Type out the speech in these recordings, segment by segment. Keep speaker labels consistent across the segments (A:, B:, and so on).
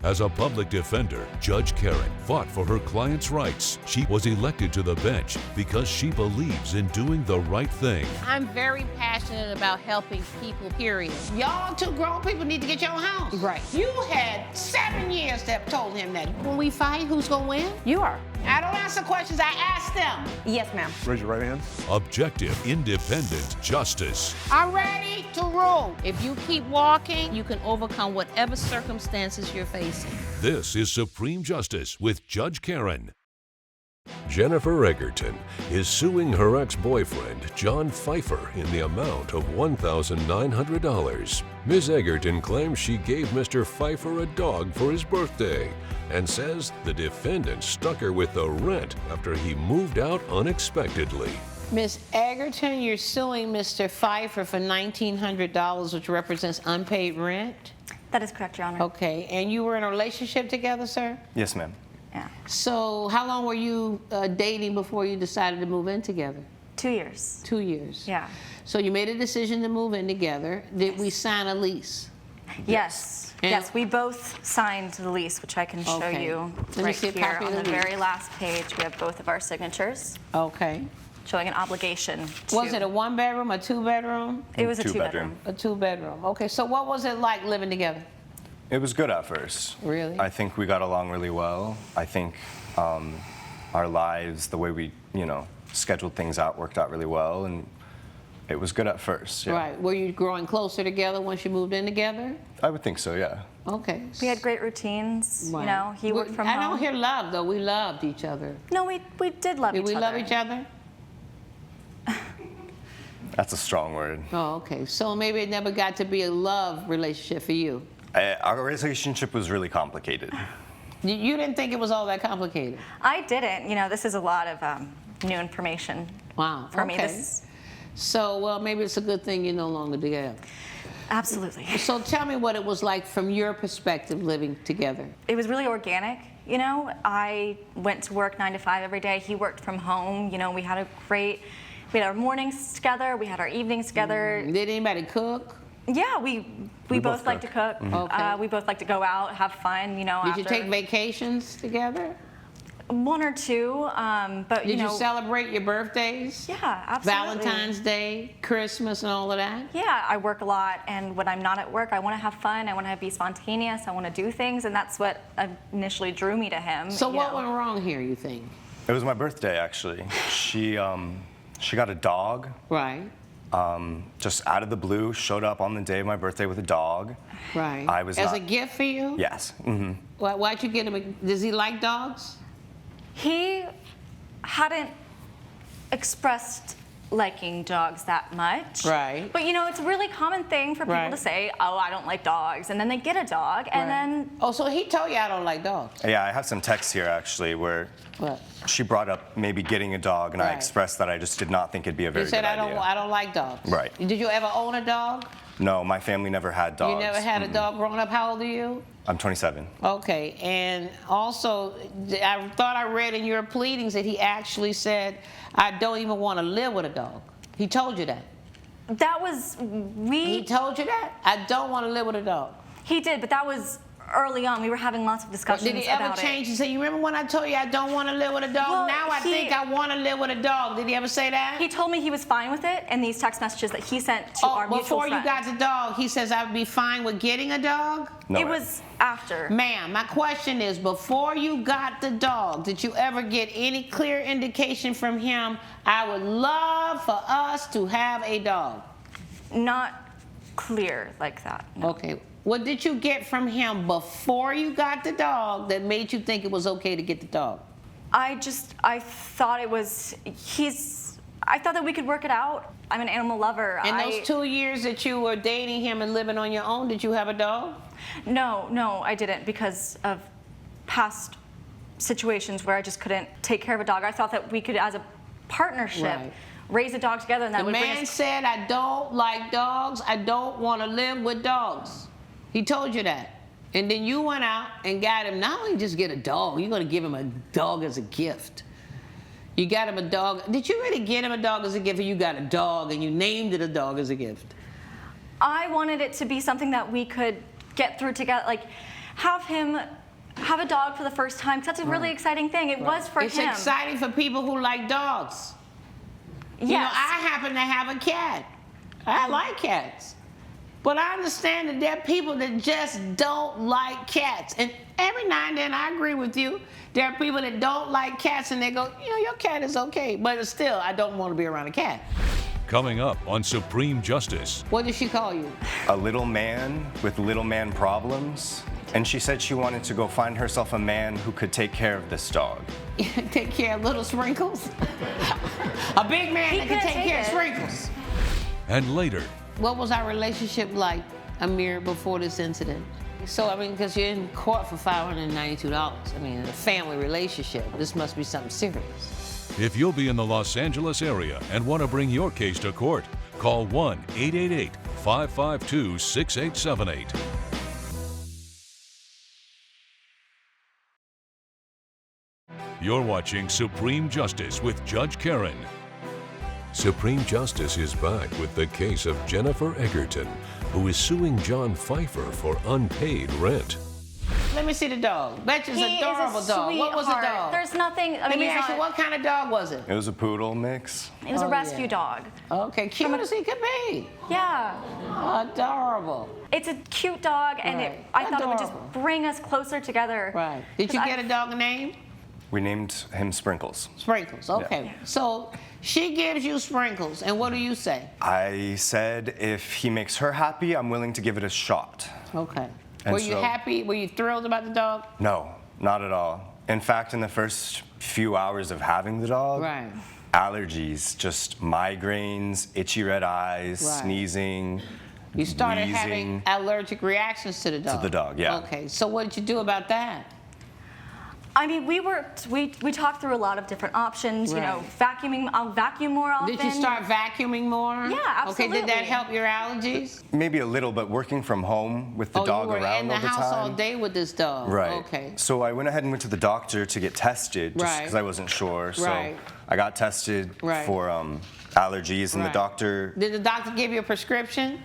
A: As a public defender, Judge Karen fought for her clients' rights. She was elected to the bench because she believes in doing the right thing.
B: I'm very passionate about helping people, period.
C: Y'all two grown people need to get your own house.
B: Right.
C: You had 7 years that told him that. When we fight, who's gonna win?
B: You are.
C: I don't answer questions, I ask them.
B: Yes, ma'am.
D: Raise your right hand.
A: Objective, independent justice.
C: I'm ready to rule.
B: If you keep walking, you can overcome whatever circumstances you're facing.
A: This is Supreme Justice with Judge Karen.
E: Jennifer Egerton is suing her ex-boyfriend, John Pfeiffer, in the amount of $1,900. Ms. Egerton claims she gave Mr. Pfeiffer a dog for his birthday and says the defendant stuck her with the rent after he moved out unexpectedly.
C: Miss Egerton, you're suing Mr. Pfeiffer for $1,900, which represents unpaid rent?
F: That is correct, Your Honor.
C: Okay, and you were in a relationship together, sir?
G: Yes, ma'am.
F: Yeah.
C: So how long were you dating before you decided to move in together?
F: 2 years.
C: 2 years.
F: Yeah.
C: So you made a decision to move in together. Did we sign a lease?
F: Yes.
C: And-
F: Yes, we both signed the lease, which I can show
C: Okay.
F: you
C: Let me
F: right
C: see a
F: here
C: copy of
F: on the
C: the lease.
F: very last page. We have both of our signatures
C: Okay.
F: showing an obligation to...
C: Was it a one bedroom, a two bedroom?
F: It was a
G: Two-bedroom.
F: two-bedroom.
C: A two bedroom. Okay, so what was it like living together?
G: It was good at first.
C: Really?
G: I think we got along really well. I think our lives, the way we, scheduled things out, worked out really well, and it was good at first. Yeah.
C: Right. Were you growing closer together once you moved in together?
G: I would think so, yeah.
C: Okay.
F: We had great routines,
C: Right.
F: he worked from
C: I
F: home.
C: don't hear love, though. We loved each other.
F: No, we did love
C: Did
F: each
C: we
F: other.
C: love each other?
G: That's a strong word.
C: Oh, okay. So maybe it never got to be a love relationship for you.
G: Our relationship was really complicated.
C: You didn't think it was all that complicated?
F: I didn't. This is a lot of new information
C: Wow.
F: for
C: okay.
F: me.
C: So, well, maybe it's a good thing you're no longer together.
F: Absolutely.
C: So tell me what it was like from your perspective living together.
F: It was really organic. I went to work 9 to 5 every day. He worked from home. We had our mornings together. We had our evenings together.
C: Did anybody cook?
F: Yeah, we both like to cook.
C: Mm-hmm. Okay.
F: We both like to go out, have fun.
C: Did you take vacations together?
F: 1 or 2, but
C: Did you celebrate your birthdays?
F: Yeah, absolutely.
C: Valentine's Day, Christmas, and all of that?
F: Yeah, I work a lot, and when I'm not at work, I want to have fun. I want to be spontaneous. I want to do things, and that's what initially drew me to him.
C: So what went wrong here, you think?
G: It was my birthday, actually. She got a dog.
C: Right.
G: Just out of the blue, showed up on the day of my birthday with a dog.
C: Right.
G: I was
C: As
G: not-
C: a gift for you?
G: Yes. Mm-hmm.
C: Why'd you get him? Does he like dogs?
F: He hadn't expressed liking dogs that much.
C: Right.
F: But it's a really common thing for people
C: Right.
F: to say, oh, I don't like dogs. And then they get a dog, and then...
C: Oh, so he told you I don't like dogs.
G: Yeah, I have some texts here, actually, where
C: What?
G: she brought up maybe getting a dog, and I
C: Right.
G: expressed that I just did not think it'd be a very
C: You said
G: good idea.
C: I don't like dogs.
G: Right.
C: Did you ever own a dog?
G: No, my family never had dogs.
C: You never had a dog growing up. How old are you?
G: I'm 27.
C: Okay, and also, I thought I read in your pleadings that he actually said, I don't even want to live with a dog. He told you that.
F: That was...
C: He told you that? I don't want to live with a dog.
F: He did, but that was early on. We were having lots of discussions
C: Did he ever
F: about
C: change and say, you remember when I told you I don't want to live with a dog?
F: Well,
C: Now I think I want to live with a dog. Did he ever say that?
F: He told me he was fine with it, and these text messages that he sent to our mutual
C: before
F: friend.
C: you got the dog, he says I would be fine with getting a dog?
G: No
F: It
G: way.
F: was after.
C: Ma'am, my question is, before you got the dog, did you ever get any clear indication from him, I would love for us to have a dog?
F: Not clear like that. No.
C: Okay. What did you get from him before you got the dog that made you think it was okay to get the dog?
F: I thought it was, I thought that we could work it out. I'm an animal lover.
C: In those 2 years that you were dating him and living on your own, did you have a dog?
F: No, I didn't, because of past situations where I just couldn't take care of a dog. I thought that we could, as a partnership,
C: Right.
F: raise a dog together, and that
C: The
F: would bring
C: man
F: us...
C: said, I don't like dogs. I don't want to live with dogs. He told you that. And then you went out and got him, not only just get a dog, you're going to give him a dog as a gift. You got him a dog. Did you really get him a dog as a gift, or you got a dog and you named it a dog as a gift?
F: I wanted it to be something that we could get through together. Like, have him have a dog for the first time, 'cause that's a really exciting thing. It was for
C: It's
F: him.
C: exciting for people who like dogs.
F: Yes.
C: You know, I happen to have a cat. I like cats. But I understand that there are people that just don't like cats. And every now and then, I agree with you. There are people that don't like cats and they go, you know, your cat is okay. But still, I don't want to be around a cat.
A: Coming up on Supreme Justice.
C: What did she call you?
G: A little man with little man problems. And she said she wanted to go find herself a man who could take care of this dog.
C: Take care of little Sprinkles? A big man that can
F: couldn't
C: take
F: take
C: care of
F: it.
C: Sprinkles.
A: And later,
C: What was our relationship like, Amir, before this incident? So, I mean, because you're in court for $592. I mean, a family relationship. This must be something serious.
A: if you'll be in the Los Angeles area and want to bring your case to court, call 1-888-552-6878. You're watching Supreme Justice with Judge Karen.
E: Supreme Justice is back with the case of Jennifer Egerton, who is suing John Pfeiffer for unpaid rent.
C: Let me see the dog. Bet you it's
F: He
C: an adorable
F: is a
C: dog. What was the
F: sweetheart.
C: dog?
F: There's nothing. I
C: Let
F: mean,
C: me
F: he's
C: ask you,
F: not-
C: what kind of dog was it?
G: It was a poodle mix.
F: It was a
C: Oh,
F: rescue
C: yeah.
F: dog.
C: Okay, cute as he could be.
F: Yeah.
C: Adorable.
F: It's a cute dog, and
C: Right.
F: I thought it would just
C: Adorable.
F: bring us closer together.
C: Right. Did you
F: 'Cause
C: get a dog a name?
G: We named him Sprinkles.
C: Sprinkles. Okay. So she gives you Sprinkles, and what do you say?
G: I said if he makes her happy, I'm willing to give it a shot.
C: Okay.
G: And
C: Were you
G: so-
C: happy? Were you thrilled about the dog?
G: No, not at all. In fact, in the first few hours of having the dog,
C: Right.
G: allergies, just migraines, itchy red eyes,
C: Right.
G: sneezing,
C: You started
G: wheezing.
C: having allergic reactions to the dog.
G: the dog, yeah.
C: Okay. So what did you do about that?
F: I mean, we talked through a lot of different options. You know,
C: Right.
F: vacuuming. I'll vacuum more often.
C: Did you start vacuuming more?
F: Yeah,
C: Okay. Did that
F: absolutely.
C: help your allergies?
G: Maybe a little, but working from home with the
C: Oh,
G: dog
C: you were
G: around
C: in the
G: all the
C: house
G: time.
C: all day with this dog.
G: Right.
C: Okay.
G: So I went ahead and went to the doctor to get tested just
C: Right.
G: because I wasn't sure. So
C: Right.
G: I got tested
C: Right.
G: for allergies, and
C: Right.
G: the doctor
C: Did the doctor give you a prescription?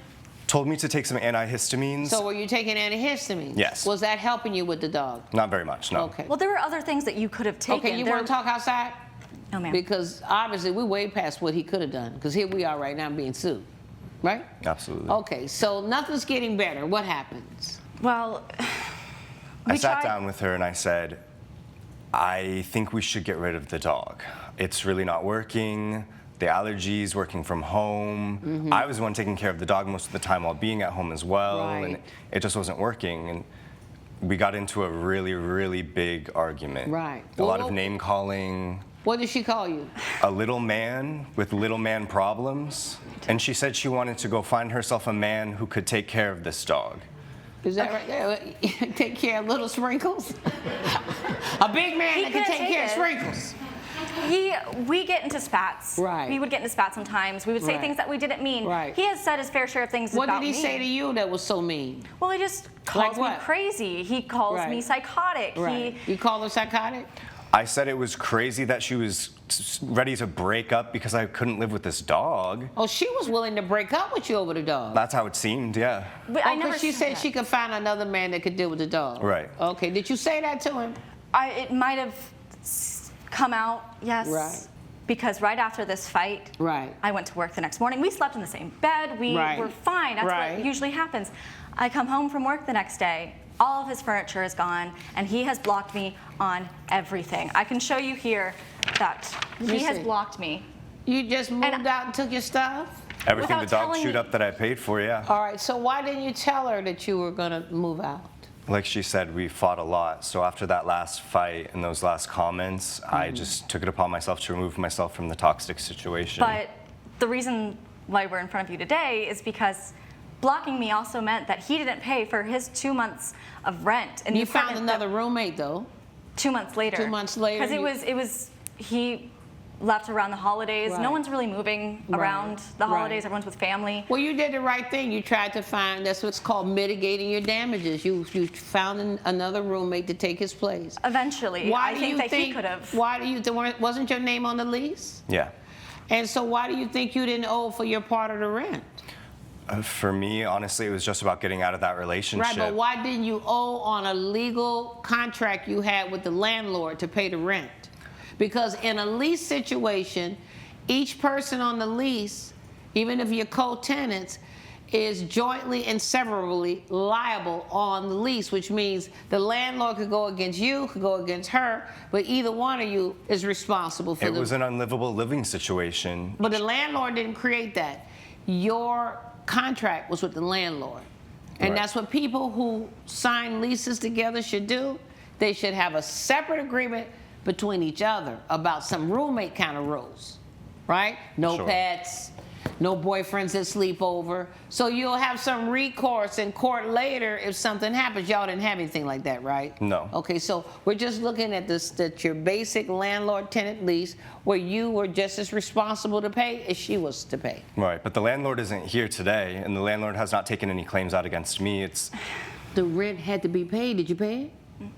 G: told me to take some antihistamines.
C: So were you taking antihistamines?
G: Yes.
C: Was that helping you with the dog?
G: Not very much, no.
C: Okay.
F: Well, there were other things that you could have taken.
C: Okay, you
F: There-
C: want to talk outside?
F: No, ma'am.
C: Because obviously we're way past what he could have done. Because here we are right now being sued, right?
G: Absolutely.
C: Okay, so nothing's getting better. What happens?
F: Well,
G: I
F: we
G: sat
F: tried-
G: down with her and I said, I think we should get rid of the dog. It's really not working. The allergies, working from home.
C: Mm-hmm.
G: I was the one taking care of the dog most of the time while being at home as well. And
C: Right.
G: it just wasn't working. And we got into a really, really big argument.
C: Right.
G: A lot
C: Well-
G: of name calling.
C: What did she call you?
G: A little man with little man problems. And she said she wanted to go find herself a man who could take care of this dog.
C: Is that right there? Take care of little Sprinkles? A big man
F: He
C: that can
F: couldn't
C: take care of
F: take it.
C: Sprinkles.
F: We get into spats.
C: Right.
F: We would get into spats sometimes. We would say
C: Right.
F: things that we didn't mean.
C: Right.
F: He has said his fair share of things
C: What
F: about
C: did he
F: me.
C: say to you that was so mean?
F: Well, he just calls me
C: what?
F: crazy. He calls
C: Right.
F: me psychotic.
C: Right. You call her psychotic?
G: I said it was crazy that she was ready to break up because I couldn't live with this dog.
C: Oh, she was willing to break up with you over the dog.
G: That's how it seemed, yeah.
F: But I
C: Oh,
F: never
C: because she said
F: that.
C: she could find another man that could deal with the dog.
G: Right.
C: Okay. Did you say that to him?
F: It might have come out, yes.
C: Right.
F: Because right after this fight,
C: Right.
F: I went to work the next morning. We slept in the same bed. We
C: Right.
F: were fine. That's
C: Right.
F: what usually happens. I come home from work the next day. All of his furniture is gone, and he has blocked me on everything. I can show you here that
C: Let me
F: he has
C: see.
F: blocked me.
C: You just moved
F: And-
C: out and took your stuff?
G: Everything
F: Without
G: the dog
F: telling
G: chewed
F: me.
G: up that I paid for, yeah.
C: All right. So why didn't you tell her that you were going to move out?
G: Like she said, we fought a lot. So after that last fight and those last comments, I just took it upon myself to remove myself from the toxic situation.
F: But the reason why we're in front of you today is because blocking me also meant that he didn't pay for his 2 months of rent. And
C: You found another roommate, though.
F: 2 months later.
C: 2 months later,
F: Because he left around the holidays.
C: Right.
F: No one's really moving
C: Right.
F: around the holidays.
C: Right.
F: Everyone's with family.
C: Well, you did the right thing. You tried to find, that's what's called mitigating your damages. You found another roommate to take his place.
F: Eventually, I think that he could have.
C: Why do you think, wasn't your name on the lease?
G: yeah.
C: And so why do you think you didn't owe for your part of the rent?
G: For me, honestly, it was just about getting out of that relationship.
C: Right, but why didn't you owe on a legal contract you had with the landlord to pay the rent? Because in a lease situation, each person on the lease, even if you're co-tenants, is jointly and severally liable on the lease, which means the landlord could go against you, could go against her, but either one of you is responsible for
G: It was an unlivable living situation.
C: But the landlord didn't create that. Your contract was with the landlord. And
G: Right.
C: that's what people who sign leases together should do. They should have a separate agreement between each other about some roommate kind of rules, right? No
G: Sure.
C: pets, no boyfriends that sleep over. So you'll have some recourse in court later if something happens. Y'all didn't have anything like that, right?
G: No.
C: Okay, so we're just looking at this, that your basic landlord-tenant lease where you were just as responsible to pay as she was to pay.
G: Right, but the landlord isn't here today, and the landlord has not taken any claims out against me. It's
C: The rent had to be paid. Did you pay it?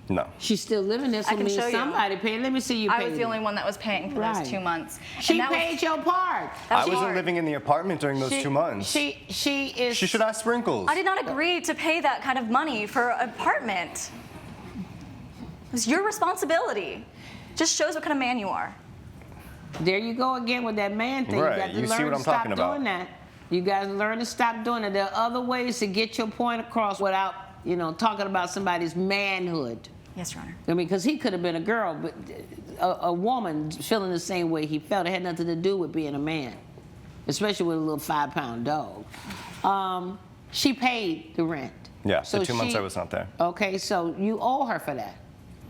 G: no.
C: She's still living there, so
F: I
C: it
F: can
C: means
F: show you.
C: somebody paid. Let me see you
F: I
C: paid
F: was the
C: it.
F: only one that was paying for
C: Right.
F: those 2 months.
C: She
F: And that was-
C: paid your part.
F: that
G: I
F: was
G: wasn't
F: hard.
G: living in the apartment during those 2 months.
C: She is.
G: She should ask Sprinkles.
F: I did not agree to pay that kind of money for an apartment. It was your responsibility. Just shows what kind of man you are.
C: There you go again with that man thing.
G: Right,
C: You got to
G: you see
C: learn
G: what
C: to
G: I'm
C: stop
G: talking about.
C: doing that. You guys learn to stop doing it. There are other ways to get your point across without, talking about somebody's manhood.
F: Yes, Your Honor.
C: I mean, because he could have been a girl, but a woman feeling the same way he felt. It had nothing to do with being a man, especially with a little 5-pound dog. She paid the rent.
G: Yeah,
C: So
G: the 2 months
C: she-
G: I was not there.
C: Okay, so you owe her for that.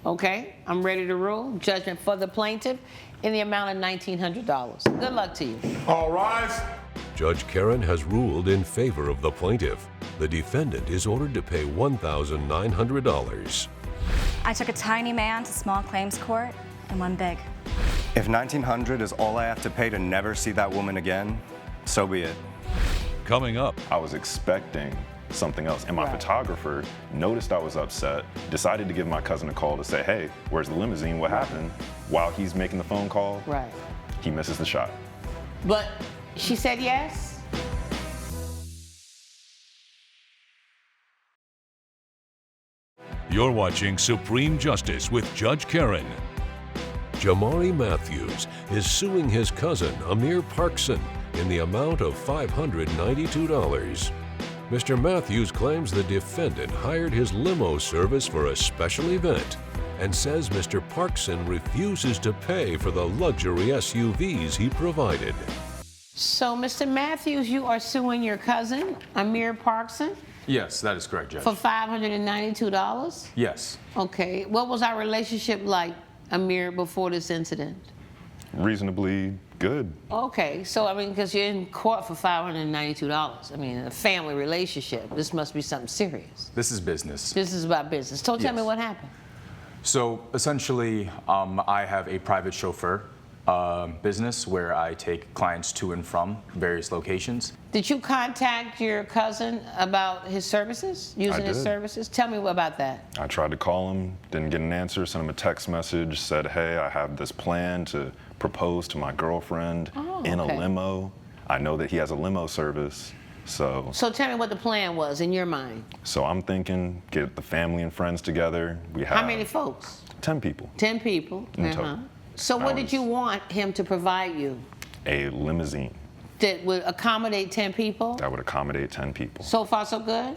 C: Okay, I'm ready to rule. Judgment for the plaintiff in the amount of $1,900. Good luck to you.
D: All rise.
E: Judge Karen has ruled in favor of the plaintiff. The defendant is ordered to pay $1,900.
F: I took a tiny man to small claims court and one big.
G: If $1,900 is all I have to pay to never see that woman again, so be it.
A: Coming up,
D: I was expecting something else, and my
C: Right.
D: photographer noticed I was upset, decided to give my cousin a call to say, hey, where's the limousine? What happened? While he's making the phone call,
C: Right.
D: he misses the shot.
C: But she said yes?
A: you're watching Supreme Justice with Judge Karen.
E: Jamari Matthews is suing his cousin Amir Parkson in the amount of $592. Mr. Matthews claims the defendant hired his limo service for a special event and says Mr. Parkson refuses to pay for the luxury SUVs he provided.
C: So, Mr. Matthews, you are suing your cousin, Amir Parkson,
H: Yes, that is correct, Judge.
C: for $592?
H: Yes.
C: Okay. What was our relationship like, Amir, before this incident?
D: Reasonably good.
C: Okay, so I mean, because you're in court for $592. I mean, a family relationship. This must be something serious.
H: This is business.
C: This is about business. So tell me
H: Yes.
C: what happened.
H: So essentially, I have a private chauffeur business where I take clients to and from various locations.
C: Did you contact your cousin about his services, using his
D: did.
C: services? Tell me about that.
D: I tried to call him, didn't get an answer, sent him a text message, said, hey, I have this plan to propose to my girlfriend in
C: okay.
D: a limo. I know that he has a limo service, so
C: So tell me what the plan was in your mind.
D: I'm thinking get the family and friends together. We have
C: How many folks?
D: 10 people.
C: 10 people.
D: In total.
C: So what did
D: was-
C: you want him to provide you
D: A limousine
C: that would accommodate 10 people?
D: that would accommodate 10 people.
C: So far, so good?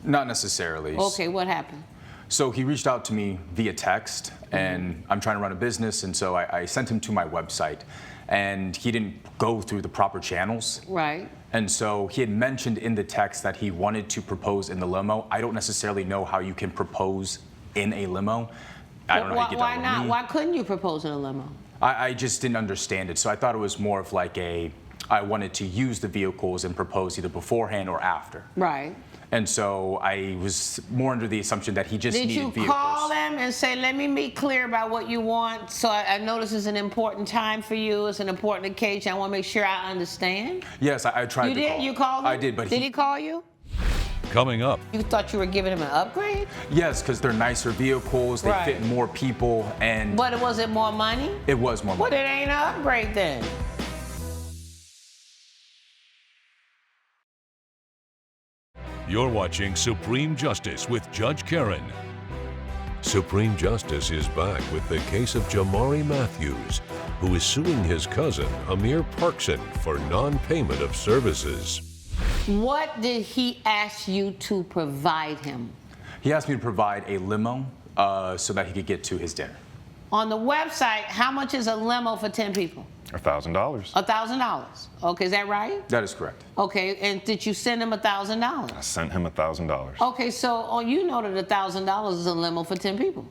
H: Not necessarily.
C: Okay, what happened?
H: So he reached out to me via text, and I'm trying to run a business, and so I sent him to my website, and he didn't go through the proper channels.
C: Right.
H: And so he had mentioned in the text that he wanted to propose in the limo. I don't necessarily know how you can propose in a limo. I don't know how you get
C: Why
H: that
C: not?
H: on me.
C: Why couldn't you propose in a limo?
H: I just didn't understand it. So I thought it was more of like I wanted to use the vehicles and propose either beforehand or after.
C: Right.
H: And so I was more under the assumption that he just
C: Did
H: needed
C: you
H: vehicles.
C: call them and say, let me be clear about what you want? So I know this is an important time for you. It's an important occasion. I want to make sure I understand.
H: Yes, I tried
C: You
H: to
C: did?
H: call.
C: You called him?
H: I did, but
C: Did he call you?
A: coming up.
C: You thought you were giving him an upgrade?
H: Yes, because they're nicer vehicles. They
C: Right.
H: fit more people, and
C: But was it more money?
H: it was more
C: Well,
H: money.
C: it ain't an upgrade then.
A: You're watching Supreme Justice with Judge Karen.
E: Supreme Justice is back with the case of Jamari Matthews, who is suing his cousin, Amir Parkson, for non-payment of services.
C: What did he ask you to provide him?
H: He asked me to provide a limo so that he could get to his dinner.
C: On the website, how much is a limo for 10 people?
D: $1,000.
C: $1,000. Okay, is that right?
H: That is correct.
C: Okay, and did you send him $1,000?
D: I sent him $1,000.
C: Okay, so you know that $1,000 is a limo for 10 people,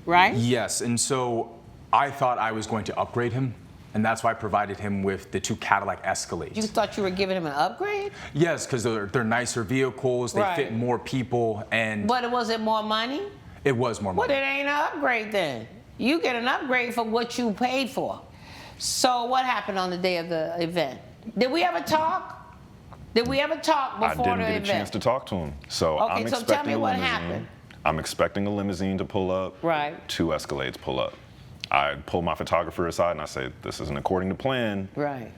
C: right?
H: Yes, and so I thought I was going to upgrade him, and that's why I provided him with the 2 Cadillac Escalades.
C: You thought you were giving him an upgrade?
H: Yes, because they're nicer vehicles, they
C: Right.
H: fit more people, and
C: But was it more money?
H: it was more
C: Well,
H: money.
C: it ain't an upgrade then. You get an upgrade for what you paid for. So what happened on the day of the event? Did we ever talk? Did we ever talk
D: I
C: before
D: didn't
C: the
D: get
C: event?
D: a chance to talk to him. So
C: Okay,
D: I'm
C: so
D: expecting
C: tell me
D: a
C: what
D: limousine.
C: happened.
D: I'm expecting a limousine to pull up.
C: Right.
D: 2 Escalades pull up. I pull my photographer aside and I say, this isn't according to plan.
C: Right.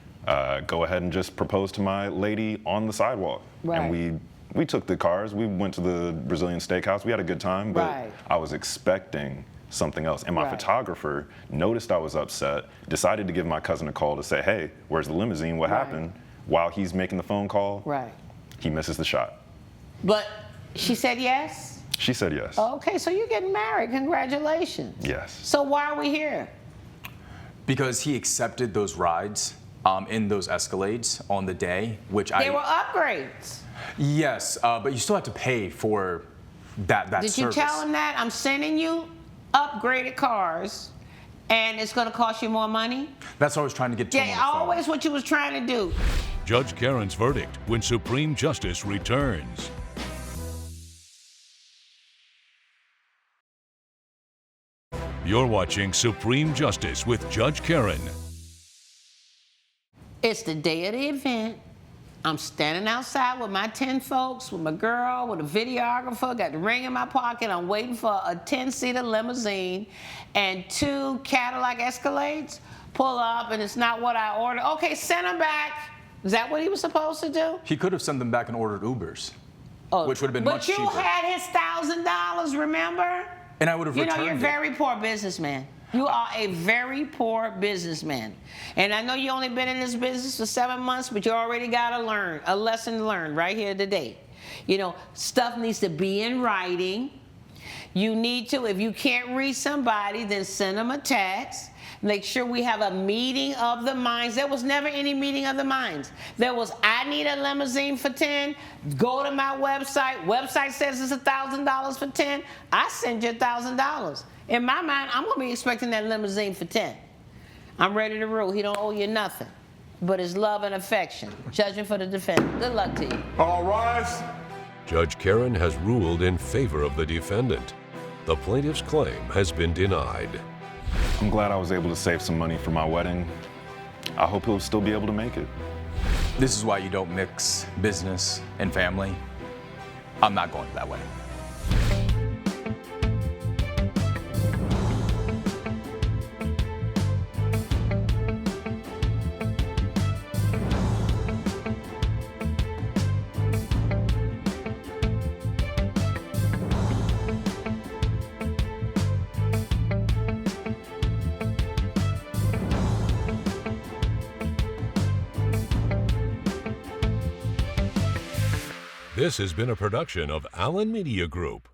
D: Go ahead and just propose to my lady on the sidewalk.
C: Right.
D: And we took the cars. We went to the Brazilian steakhouse. We had a good time, but
C: Right.
D: I was expecting something else. And my
C: Right.
D: photographer noticed I was upset, decided to give my cousin a call to say, hey, where's the limousine? What
C: Right.
D: happened? While he's making the phone call,
C: Right.
D: he misses the shot.
C: But she said yes?
D: She said yes.
C: Okay, so you're getting married. Congratulations.
D: Yes.
C: So why are we here?
H: Because he accepted those rides in those Escalades on the day, which
C: They were upgrades.
H: Yes, but you still have to pay for that
C: Did
H: service.
C: you tell him that? I'm sending you upgraded cars, and it's going to cost you more money?
H: That's what I was trying to get to him
C: Yeah,
H: on the phone.
C: always what you was trying to do.
A: Judge Karen's verdict when Supreme Justice returns. You're watching Supreme Justice with Judge Karen.
C: It's the day of the event. I'm standing outside with my 10 folks, with my girl, with a videographer, got the ring in my pocket. I'm waiting for a 10-seater limousine, and 2 Cadillac Escalades pull up, and it's not what I ordered. Okay, send them back. Is that what he was supposed to do?
H: He could have sent them back and ordered Ubers,
C: Oh,
H: which would have been
C: but
H: much
C: you
H: cheaper.
C: had his $1,000, remember?
H: And I would have
C: You
H: returned
C: know, you're a
H: it.
C: very poor businessman. You are a very poor businessman. And I know you only been in this business for 7 months, but you already got a lesson learned right here today. You know, stuff needs to be in writing. You need to, if you can't read somebody, then send them a text. Make sure we have a meeting of the minds. There was never any meeting of the minds. There was, I need a limousine for 10. Go to my website. Website says it's $1,000 for 10. I send you $1,000. In my mind, I'm gonna be expecting that limousine for 10. I'm ready to rule. He don't owe you nothing, but his love and affection. Judgment for the defendant. Good luck to you.
I: All rise.
E: Judge Karen has ruled in favor of the defendant. The plaintiff's claim has been denied.
D: I'm glad I was able to save some money for my wedding. I hope he'll still be able to make it.
H: This is why you don't mix business and family. I'm not going to that wedding.
A: This has been a production of Allen Media Group.